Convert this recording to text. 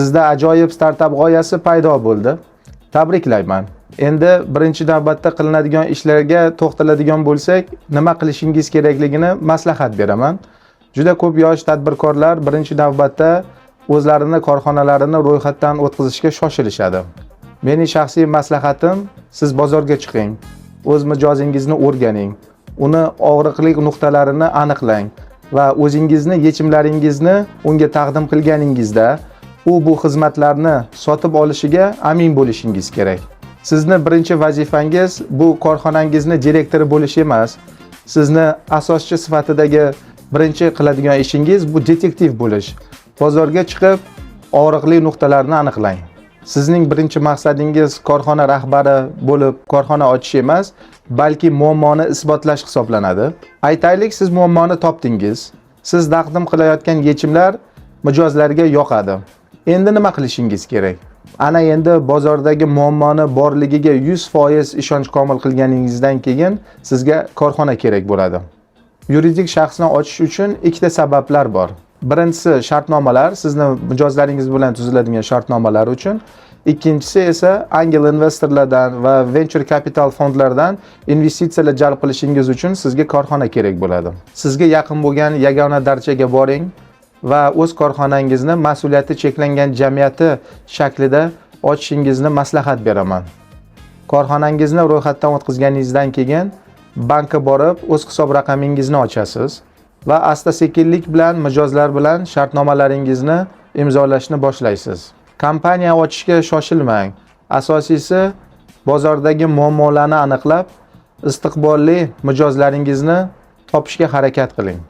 Sizda ajoyib startap g'oyasi paydo bo'ldi. Tabriklayman. Endi birinchi navbatda qilinadigan ishlarga to'xtaladigan bo'lsak, nima qilishingiz kerakligini maslahat beraman. Juda ko'p yosh tadbirkorlar birinchi navbatda o'zlarini korxonalarini ro'yxatdan o'tkazishga shoshilishadi. Mening shaxsiy maslahatim, siz bozorga chiqing, o'z mijozingizni o'rganing, uni og'riqli nuqtalarini aniqlang va o'zingizni yechimlaringizni unga taqdim qilganingizda u bu xizmatlarni sotib olishiga amin bo'lishingiz kerak. Sizni birinchi vazifangiz bu korxonangizni direktori bo'lish emas. Sizni asoschi sifatidagi birinchi qiladigan ishingiz bu detektiv bo'lish. Bozorga chiqib, og'riqli nuqtalarni aniqlang. Sizning birinchi maqsadingiz korxona rahbari bo'lib, korxona ochish emas, balki muammoni isbotlash hisoblanadi. Aytaylik, siz muammoni topdingiz. Siz taqdim qilayotgan yechimlar mijozlarga yoqadi. Endi nima qilishingiz kerak? Ana endi bozordagi muammoni borligiga 100% ishonch komil qilganingizdan keyin sizga korxona kerak bo'ladi. Yuridik shaxsni ochish uchun ikkita sabablar bor. Birinchisi shartnomalar, sizni mijozlaringiz bilan tuziladigan shartnomalar uchun. Ikkinchisi esa angel investorlardan va venture capital fondlardan investitsiyalar jalb qilishingiz uchun sizga korxona kerak bo'ladi. Sizga yaqin bo'lgan yagona darchaga boring va o'z korxonangizni mas'uliyati cheklangan jamiyati shaklida ochishingizni maslahat beraman. Korxonangizni ro'yxatdan o'tkazganingizdan keyin bankka borib o'z hisob raqamingizni ochasiz va asta-sekinlik bilan mijozlar bilan shartnomalaringizni imzolashni boshlaysiz. Kompaniya ochishga shoshilmang. Asosiysi bozordagi muammolarni aniqlab, istiqbolli mijozlaringizni topishga harakat qiling.